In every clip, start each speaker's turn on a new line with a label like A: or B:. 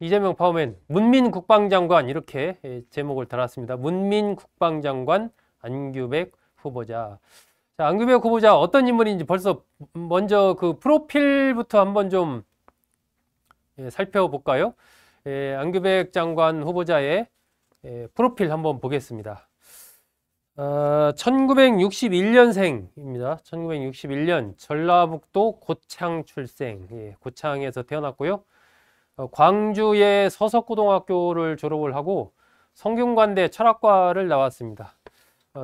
A: 이재명 파워맨 문민 국방장관 이렇게 제목을 달았습니다. 문민 국방장관 안규백 후보자. 자, 안규백 후보자 어떤 인물인지 벌써 먼저 그 프로필부터 한번 좀 살펴볼까요? 안규백 장관 후보자의 프로필 한번 보겠습니다. 1961년생입니다. 1961년 전라북도 고창 출생, 고창에서 태어났고요. 광주의 서석고등학교를 졸업을 하고 성균관대 철학과를 나왔습니다.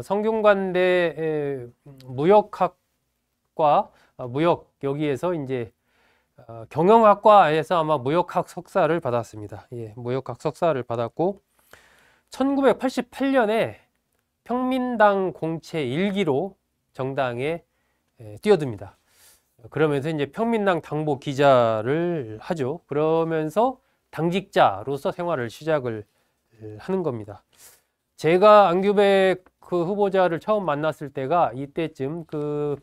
A: 성균관대 무역학과, 무역 여기에서 이제 경영학과에서 아마 무역학 석사를 받았습니다. 무역학 석사를 받았고 1988년에 평민당 공채 1기로 정당에 뛰어듭니다. 그러면서 이제 평민당 당보 기자를 하죠. 그러면서 당직자로서 생활을 시작을 하는 겁니다. 제가 안규백 그 후보자를 처음 만났을 때가 이때쯤 그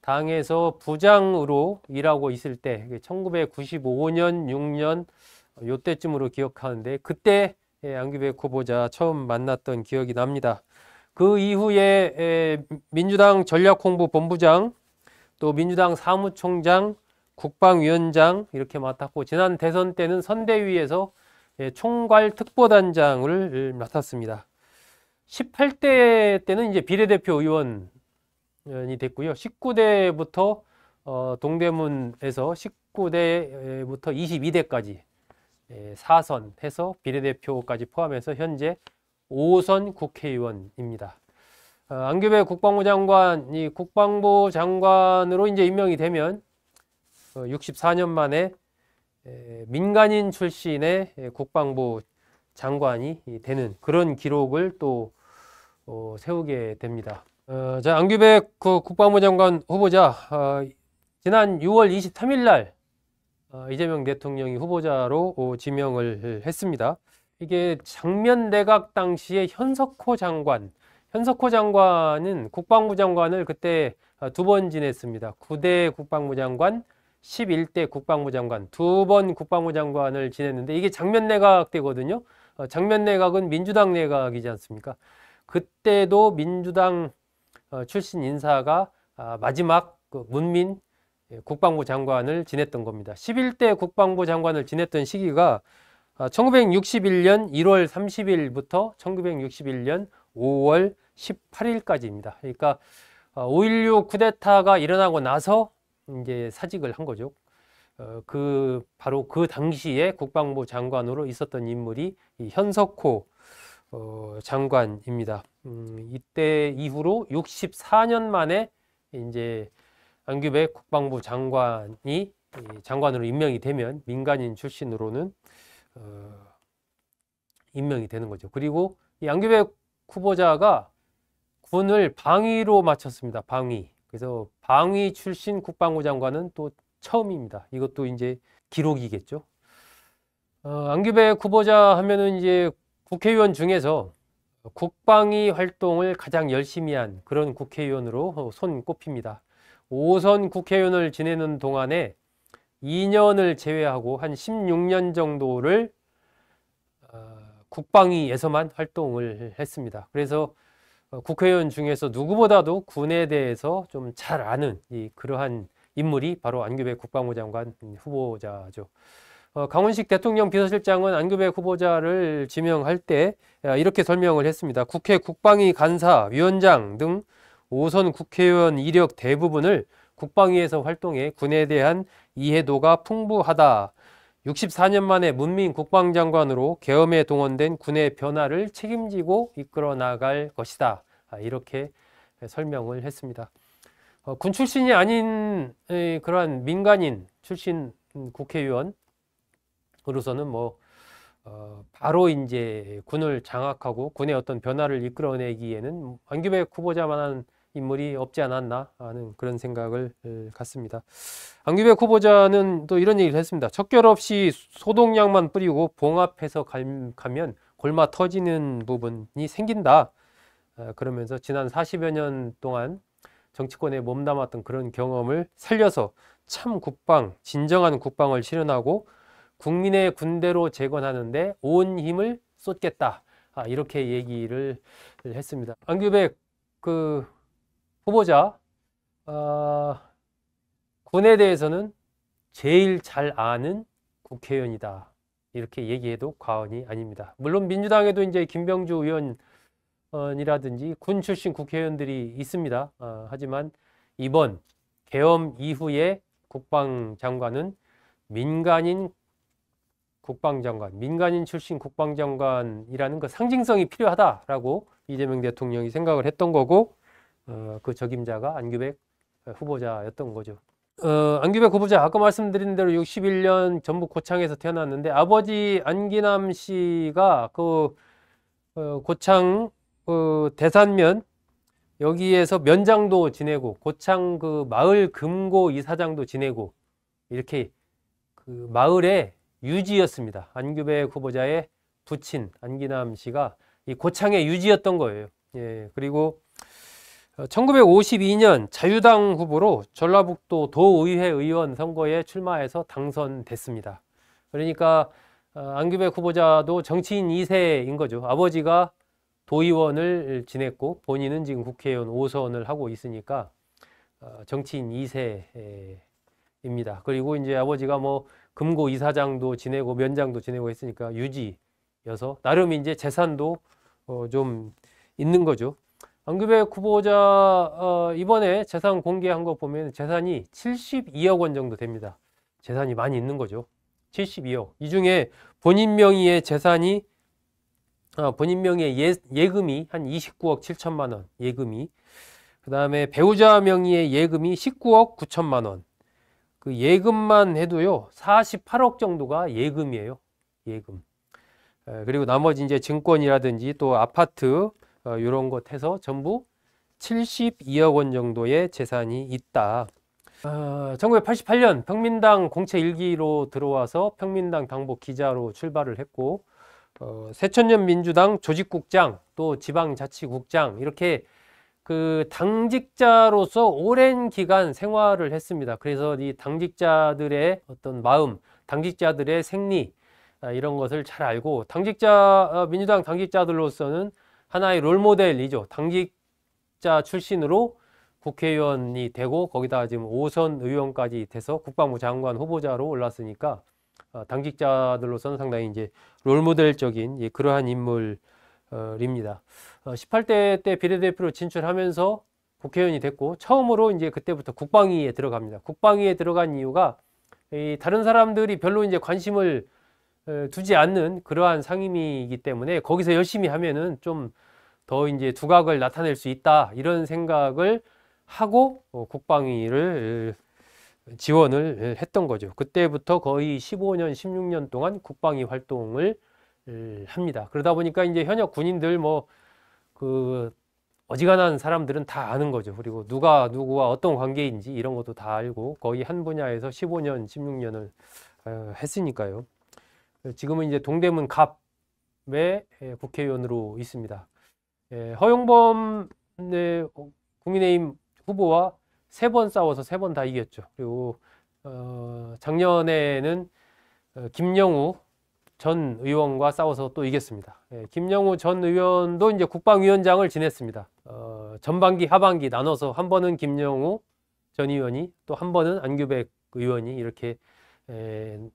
A: 당에서 부장으로 일하고 있을 때 1995년, 6년 요때쯤으로 기억하는데 그때 안규백 후보자 처음 만났던 기억이 납니다. 그 이후에 민주당 전략홍보본부장, 또 민주당 사무총장, 국방위원장 이렇게 맡았고 지난 대선 때는 선대위에서 총괄 특보단장을 맡았습니다. 18대 때는 이제 비례대표 의원이 됐고요. 19대부터 동대문에서 19대부터 22대까지 4선해서 비례대표까지 포함해서 현재 5선 국회의원입니다. 안규백 국방부 장관이 국방부 장관으로 이제 임명이 되면 64년 만에 민간인 출신의 국방부 장관이 되는 그런 기록을 또 세우게 됩니다. 자, 안규백 국방부 장관 후보자 지난 6월 23일 날 이재명 대통령이 후보자로 지명을 했습니다. 이게 장면 내각 당시에 현석호 장관은 국방부 장관을 그때 2번 지냈습니다. 9대 국방부 장관, 11대 국방부 장관, 2번 국방부 장관을 지냈는데 이게 장면 내각 때거든요. 장면 내각은 민주당 내각이지 않습니까? 그때도 민주당 출신 인사가 마지막 문민 국방부 장관을 지냈던 겁니다. 11대 국방부 장관을 지냈던 시기가 1961년 1월 30일부터 1961년 5월 18일까지입니다. 그러니까 5.16 쿠데타가 일어나고 나서 이제 사직을 한 거죠. 바로 그 당시에 국방부 장관으로 있었던 인물이 이 현석호 장관입니다. 이때 이후로 64년 만에 이제 안규백 국방부 장관이 장관으로 임명이 되면 민간인 출신으로는 임명이 되는 거죠. 그리고 이 안규백 후보자가 군을 방위로 마쳤습니다. 방위. 그래서 방위 출신 국방부 장관은 또 처음입니다. 이것도 이제 기록이겠죠. 안규백 후보자 하면은 이제 국회의원 중에서 국방위 활동을 가장 열심히 한 그런 국회의원으로 손꼽힙니다. 5선 국회의원을 지내는 동안에 2년을 제외하고 한 16년 정도를 국방위에서만 활동을 했습니다. 그래서 국회의원 중에서 누구보다도 군에 대해서 좀 잘 아는 그러한 인물이 바로 안규백 국방부 장관 후보자죠. 강훈식 대통령 비서실장은 안규백 후보자를 지명할 때 이렇게 설명을 했습니다. 국회 국방위 간사, 위원장 등 5선 국회의원 이력 대부분을 국방위에서 활동해 군에 대한 이해도가 풍부하다. 64년 만에 문민 국방장관으로 계엄에 동원된 군의 변화를 책임지고 이끌어 나갈 것이다. 이렇게 설명을 했습니다. 군 출신이 아닌 그러한 민간인 출신 국회의원으로서는 바로 이제 군을 장악하고 군의 어떤 변화를 이끌어내기에는 안규백 후보자만한 인물이 없지 않았나 하는 그런 생각을 갖습니다. 안규백 후보자는 또 이런 얘기를 했습니다. 척결 없이 소독약만 뿌리고 봉합해서 가면 골마 터지는 부분이 생긴다. 그러면서 지난 40여 년 동안 정치권에 몸담았던 그런 경험을 살려서 참 국방, 진정한 국방을 실현하고 국민의 군대로 재건하는데 온 힘을 쏟겠다. 이렇게 얘기를 했습니다. 안규백 그 후보자 군에 대해서는 제일 잘 아는 국회의원이다. 이렇게 얘기해도 과언이 아닙니다. 물론 민주당에도 이제 김병주 의원이라든지 군 출신 국회의원들이 있습니다. 하지만 이번 계엄 이후에 국방장관은 민간인 국방장관, 민간인 출신 국방장관이라는 그 상징성이 필요하다라고 이재명 대통령이 생각을 했던 거고, 그 적임자가 안규백 후보자였던 거죠. 안규백 후보자 아까 말씀드린 대로 61년 전북 고창에서 태어났는데 아버지 안기남 씨가 그 고창 대산면 여기에서 면장도 지내고 고창 그 마을 금고 이사장도 지내고 이렇게 그 마을의 유지였습니다. 안규백 후보자의 부친 안기남 씨가 이 고창의 유지였던 거예요. 예, 그리고 1952년 자유당 후보로 전라북도 도의회 의원 선거에 출마해서 당선됐습니다. 그러니까 안규백 후보자도 정치인 2세인 거죠. 아버지가 도의원을 지냈고 본인은 지금 국회의원 5선을 하고 있으니까 정치인 2세입니다. 그리고 이제 아버지가 뭐 금고 이사장도 지내고 면장도 지내고 했으니까 유지여서 나름 이제 재산도 좀 있는 거죠. 안규백 후보자 이번에 재산 공개한 거 보면 재산이 72억 원 정도 됩니다. 재산이 많이 있는 거죠. 72억. 이 중에 본인 명의의 재산이 본인 명의의 예금이 한 29억 7천만 원 예금이, 그 다음에 배우자 명의의 예금이 19억 9천만 원. 그 예금만 해도요 48억 정도가 예금이에요. 예금. 그리고 나머지 이제 증권이라든지 또 아파트 이런 것 해서 전부 72억 원 정도의 재산이 있다. 1988년 평민당 공채 1기로 들어와서 평민당 당복 기자로 출발을 했고 새천년 민주당 조직국장 또 지방자치국장 이렇게 그 당직자로서 오랜 기간 생활을 했습니다. 그래서 이 당직자들의 어떤 마음, 당직자들의 생리 이런 것을 잘 알고 민주당 당직자들로서는 하나의 롤모델이죠. 당직자 출신으로 국회의원이 되고 거기다 지금 5선 의원까지 돼서 국방부 장관 후보자로 올랐으니까 당직자들로서는 상당히 이제 롤모델적인 그러한 인물입니다. 18대 때 비례대표로 진출하면서 국회의원이 됐고 처음으로 이제 그때부터 국방위에 들어갑니다. 국방위에 들어간 이유가 다른 사람들이 별로 이제 관심을 두지 않는 그러한 상임위이기 때문에 거기서 열심히 하면은 좀 더 이제 두각을 나타낼 수 있다 이런 생각을 하고 국방위를 지원을 했던 거죠. 그때부터 거의 15년, 16년 동안 국방위 활동을 합니다. 그러다 보니까 이제 현역 군인들 그 어지간한 사람들은 다 아는 거죠. 그리고 누가 누구와 어떤 관계인지 이런 것도 다 알고 거의 한 분야에서 15년, 16년을 했으니까요. 지금은 이제 동대문 갑의 국회의원으로 있습니다. 허용범 국민의힘 후보와 3번 싸워서 3번 다 이겼죠. 그리고 작년에는 김영우 전 의원과 싸워서 또 이겼습니다. 김영우 전 의원도 이제 국방위원장을 지냈습니다. 전반기, 하반기 나눠서 한 번은 김영우 전 의원이 또 한 번은 안규백 의원이 이렇게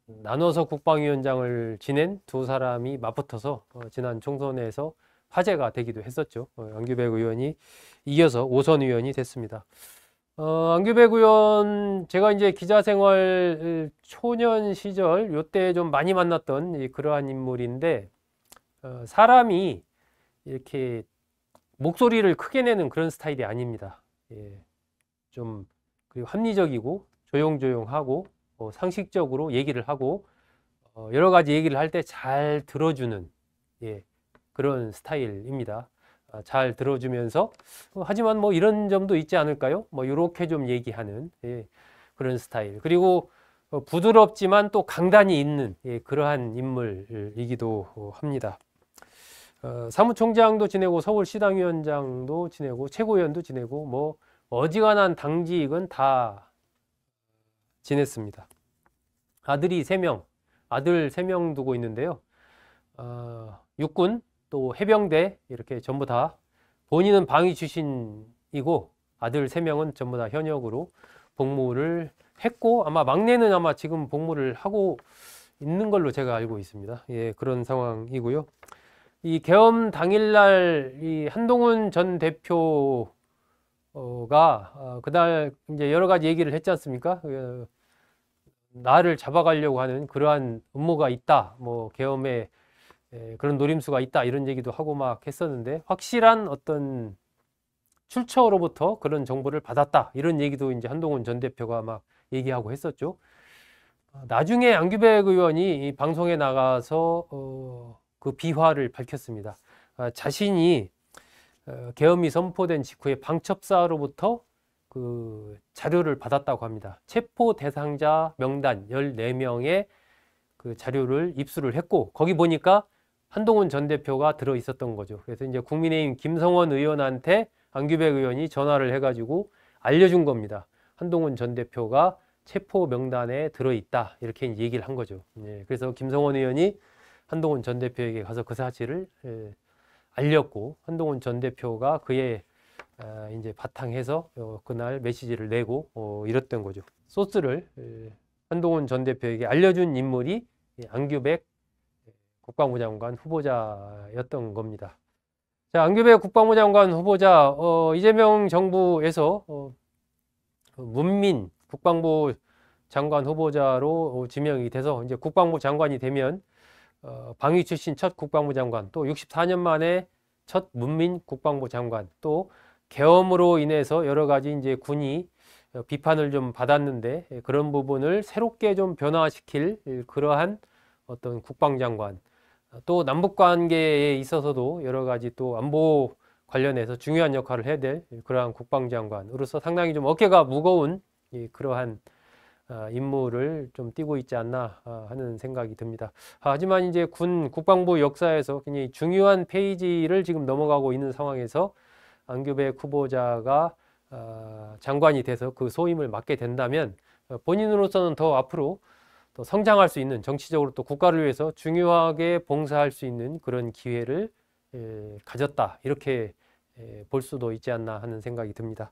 A: 나눠서 국방위원장을 지낸 두 사람이 맞붙어서 지난 총선에서 화제가 되기도 했었죠. 안규백 의원이 이겨서 5선 의원이 됐습니다. 안규백 의원 제가 이제 기자 생활 초년 시절 요때 좀 많이 만났던 그러한 인물인데 사람이 이렇게 목소리를 크게 내는 그런 스타일이 아닙니다. 좀 그리고 합리적이고 조용조용하고 상식적으로 얘기를 하고 여러 가지 얘기를 할 때 잘 들어주는 그런 스타일입니다. 잘 들어주면서 하지만 뭐 이런 점도 있지 않을까요? 이렇게 좀 얘기하는 그런 스타일. 그리고 부드럽지만 또 강단이 있는 그러한 인물이기도 합니다. 사무총장도 지내고 서울시당위원장도 지내고 최고위원도 지내고 어지간한 당직은 다 지냈습니다. 아들이 3명, 아들 3명 두고 있는데요. 육군 또 해병대 이렇게 전부 다 본인은 방위 출신이고 아들 3명은 전부 다 현역으로 복무를 했고 아마 막내는 아마 지금 복무를 하고 있는 걸로 제가 알고 있습니다. 예, 그런 상황이고요. 이 계엄 당일날 이 한동훈 전 대표가 그날 이제 여러 가지 얘기를 했지 않습니까? 나를 잡아가려고 하는 그러한 음모가 있다. 뭐 계엄에 그런 노림수가 있다. 이런 얘기도 하고 막 했었는데 확실한 어떤 출처로부터 그런 정보를 받았다. 이런 얘기도 이제 한동훈 전 대표가 막 얘기하고 했었죠. 나중에 안규백 의원이 이 방송에 나가서 그 비화를 밝혔습니다. 자신이 계엄이 선포된 직후에 방첩사로부터 그 자료를 받았다고 합니다. 체포 대상자 명단 14명의 그 자료를 입수를 했고 거기 보니까 한동훈 전 대표가 들어 있었던 거죠. 그래서 이제 국민의힘 김성원 의원한테 안규백 의원이 전화를 해가지고 알려준 겁니다. 한동훈 전 대표가 체포 명단에 들어있다 이렇게 얘기를 한 거죠. 예, 그래서 김성원 의원이 한동훈 전 대표에게 가서 그 사실을 알렸고 한동훈 전 대표가 그에 이제 바탕해서 그날 메시지를 내고 이랬던 거죠. 소스를 한동훈 전 대표에게 알려준 인물이 안규백 국방부 장관 후보자였던 겁니다. 자, 안규백 국방부 장관 후보자 이재명 정부에서 문민 국방부 장관 후보자로 지명이 돼서 이제 국방부 장관이 되면 방위 출신 첫 국방부 장관, 또 64년 만에 첫 문민 국방부 장관, 또 계엄으로 인해서 여러 가지 이제 군이 비판을 좀 받았는데 그런 부분을 새롭게 좀 변화시킬 그러한 어떤 국방장관, 또 남북 관계에 있어서도 여러 가지 또 안보 관련해서 중요한 역할을 해야 될 그러한 국방장관으로서 상당히 좀 어깨가 무거운 그러한 임무를 좀 띠고 있지 않나 하는 생각이 듭니다. 하지만 이제 군 국방부 역사에서 굉장히 중요한 페이지를 지금 넘어가고 있는 상황에서 안규백 후보자가 장관이 돼서 그 소임을 맡게 된다면 본인으로서는 더 앞으로 또 성장할 수 있는, 정치적으로 또 국가를 위해서 중요하게 봉사할 수 있는 그런 기회를 가졌다 이렇게 볼 수도 있지 않나 하는 생각이 듭니다.